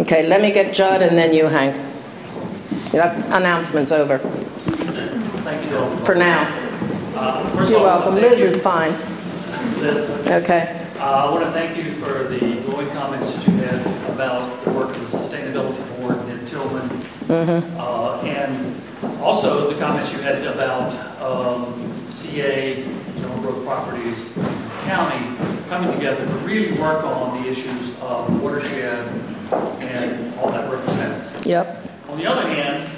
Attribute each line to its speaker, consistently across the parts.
Speaker 1: Okay, let me get Judd and then you, Hank. That announcement's over.
Speaker 2: Thank you, Bill.
Speaker 1: For now. You're welcome. Liz is fine.
Speaker 2: Liz.
Speaker 1: Okay.
Speaker 2: I want to thank you for the glowing comments that you had about the work of the Sustainability Board and Tillman. And also the comments you had about CA, General Growth Properties, County, coming together to really work on the issues of watershed and all that represents.
Speaker 1: Yep.
Speaker 2: On the other hand,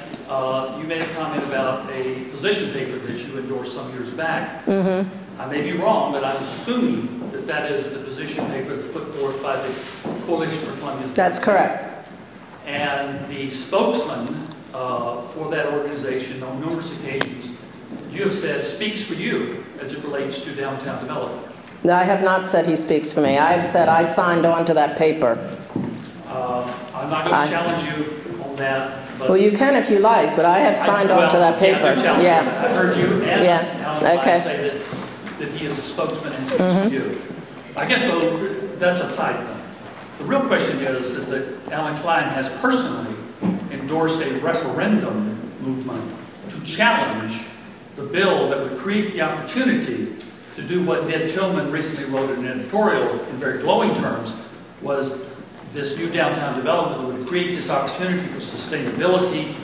Speaker 2: you made a comment about a position paper that you endorsed some years back. I may be wrong, but I'm assuming that that is the position paper that put forth by the Coalition for Columbia's.
Speaker 1: That's correct.
Speaker 2: And the spokesman for that organization on numerous occasions, you have said, speaks for you as it relates to downtown development.
Speaker 1: No, I have not said he speaks for me. I have said I signed on to that paper.
Speaker 2: I'm not going to challenge you on that. But
Speaker 1: well, you can if you like, but I have signed on to that paper.
Speaker 2: Yeah. I heard you and Alan
Speaker 1: okay.
Speaker 2: say that he is the spokesman and speaks for you. I guess, though, that's a side note. The real question is that Alan Klein has personally endorsed a referendum movement to challenge the bill that would create the opportunity to do what Ned Tillman recently wrote in an editorial in very glowing terms, was this new downtown development that would create this opportunity for sustainability,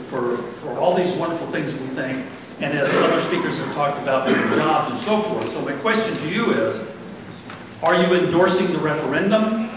Speaker 2: for all these wonderful things that we think, and as other speakers have talked about, jobs and so forth. So my question to you is, are you endorsing the referendum?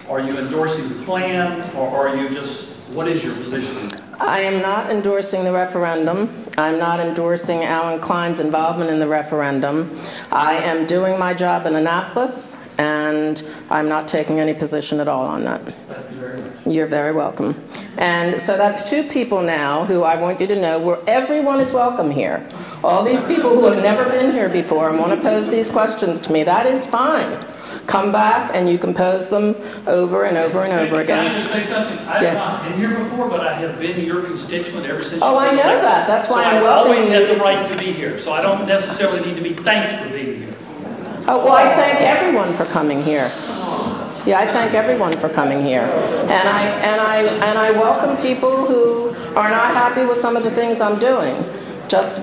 Speaker 2: Are you endorsing the plan? Or are you just, what is your position?
Speaker 1: I am not endorsing the referendum. I'm not endorsing Alan Klein's involvement in the referendum. I am doing my job in Annapolis, and I'm not taking any position at all on that.
Speaker 2: Thank you very much.
Speaker 1: You're very welcome. And so that's two people now who I want you to know where everyone is welcome here. All these people who have never been here before and want to pose these questions to me, that is fine. Come back and you can pose them over and over and over again.
Speaker 2: Can I just say something? I have not been here before, but I have been your constituent ever since.
Speaker 1: Oh, I know that. That's why I'm welcoming you.
Speaker 2: I've always had the right to be here, so I don't necessarily need to be thanked for being here.
Speaker 1: Oh, well, I thank everyone for coming here. Yeah, I thank everyone for coming here. And I welcome people who are not happy with some of the things I'm doing.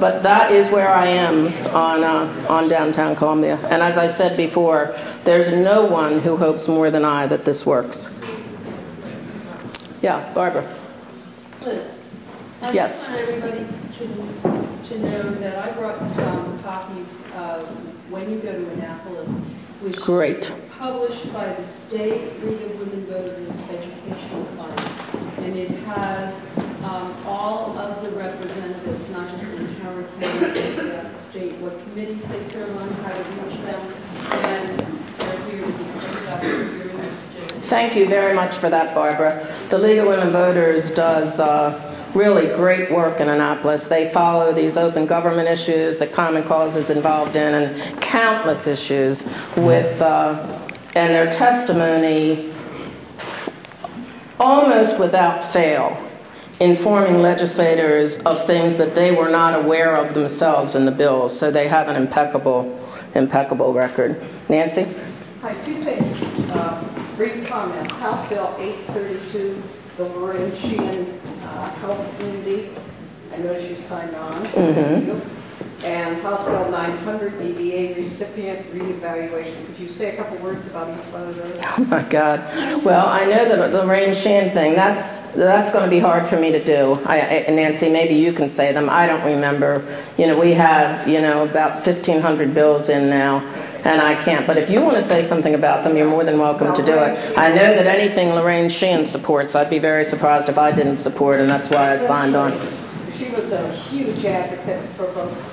Speaker 1: But that is where I am on downtown Columbia. And as I said before, there's no one who hopes more than I that this works. Yeah, Barbara.
Speaker 3: Liz,
Speaker 1: yes.
Speaker 3: I just want everybody to know that I brought some copies of When You Go to Annapolis, which is published by the State League of Women Voters Educational Fund. And it has all of the representatives, not just in Howard County, but the state, what committees they serve on, how to reach them, and they're here to be picked up if you're interested.
Speaker 1: Thank you very much for that, Barbara. The League of Women Voters does really great work in Annapolis. They follow these open government issues that Common Cause is involved in, and countless issues with, and their testimony almost without fail, informing legislators of things that they were not aware of themselves in the bills. So they have an impeccable record. Nancy?
Speaker 4: Hi, two things. Brief comments. House Bill 832, the Lorraine Sheehan Health Community. I noticed you signed on. And House Bill 900, DBA recipient reevaluation. Could you say a couple words about each one of those?
Speaker 1: Oh my God. Well, I know that the Lorraine Sheehan thing, that's going to be hard for me to do. Nancy, maybe you can say them. I don't remember. You know, we have, about 1,500 bills in now, and I can't. But if you want to say something about them, you're more than welcome to do it. I know that anything Lorraine Sheehan supports, I'd be very surprised if I didn't support, and that's why I signed on.
Speaker 4: She was a huge advocate for both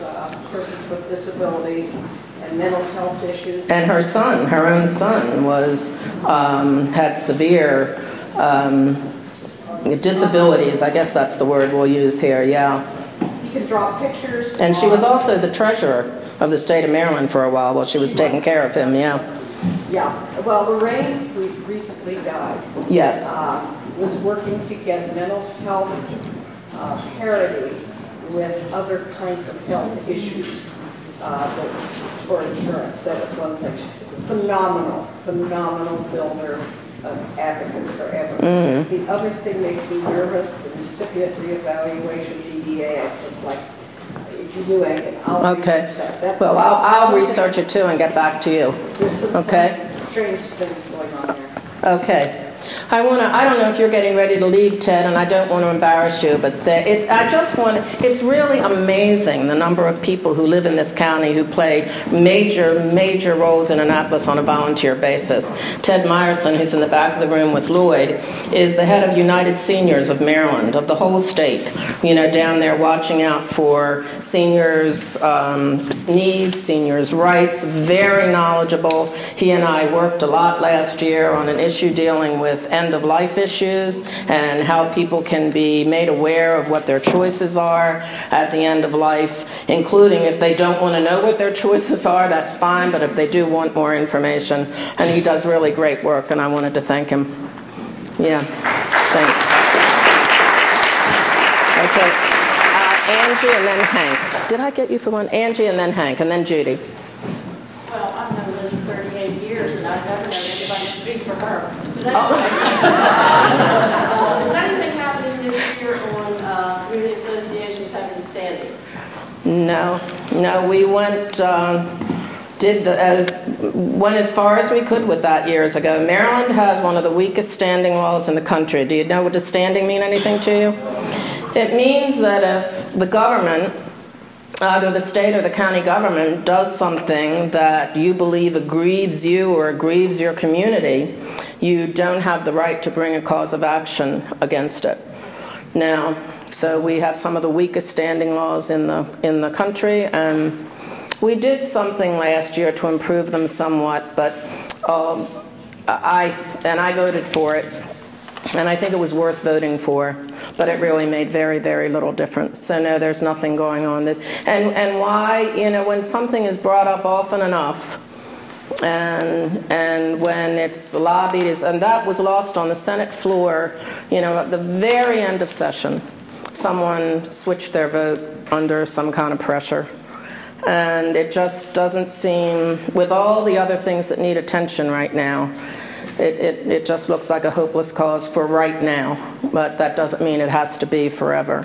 Speaker 4: persons with disabilities and mental health issues.
Speaker 1: And her son, her own son, had severe disabilities. I guess that's the word we'll use here, yeah.
Speaker 4: You can draw pictures.
Speaker 1: And she was also the treasurer of the state of Maryland for a while she was taking care of him, yeah.
Speaker 4: Yeah, well, Lorraine, who recently died,
Speaker 1: yes,
Speaker 4: was working to get mental health parity with other kinds of health issues for insurance. That was one thing. She's a phenomenal builder. advocate forever. The other thing makes me nervous, the recipient reevaluation, DDA. I just like, if you do anything, I'll research that. That's
Speaker 1: well, I'll research it too and get back to you.
Speaker 4: There's some strange things going on there.
Speaker 1: Okay. I don't know if you're getting ready to leave, Ted, and I don't want to embarrass you, but it's really amazing the number of people who live in this county who play major roles in Annapolis on a volunteer basis. Ted Meyerson, who's in the back of the room with Lloyd, is the head of United Seniors of Maryland, of the whole state, down there watching out for seniors' needs, seniors' rights, very knowledgeable. He and I worked a lot last year on an issue dealing with end-of-life issues and how people can be made aware of what their choices are at the end of life, including if they don't want to know what their choices are, that's fine, but if they do want more information. And he does really great work, and I wanted to thank him. Yeah, thanks. Okay, Angie and then Hank. Did I get you for one? Angie and then Hank, and then Judy.
Speaker 5: Well, I've known Liz for 38 years, and I've never known anybody speak for her. Is anything happening this year on community associations having standing?
Speaker 1: No, we went as far as we could with that years ago. Maryland has one of the weakest standing laws in the country. Do you know what does standing mean anything to you? It means that if the government, either the state or the county government, does something that you believe aggrieves you or aggrieves your community, you don't have the right to bring a cause of action against it. Now, so we have some of the weakest standing laws in the country, and we did something last year to improve them somewhat, but I voted for it. And I think it was worth voting for, but it really made very, very little difference. So no, there's nothing going on this. And why, when something is brought up often enough, and when it's lobbied, and that was lost on the Senate floor, at the very end of session, someone switched their vote under some kind of pressure. And it just doesn't seem, with all the other things that need attention right now, it just looks like a hopeless cause for right now, but that doesn't mean it has to be forever.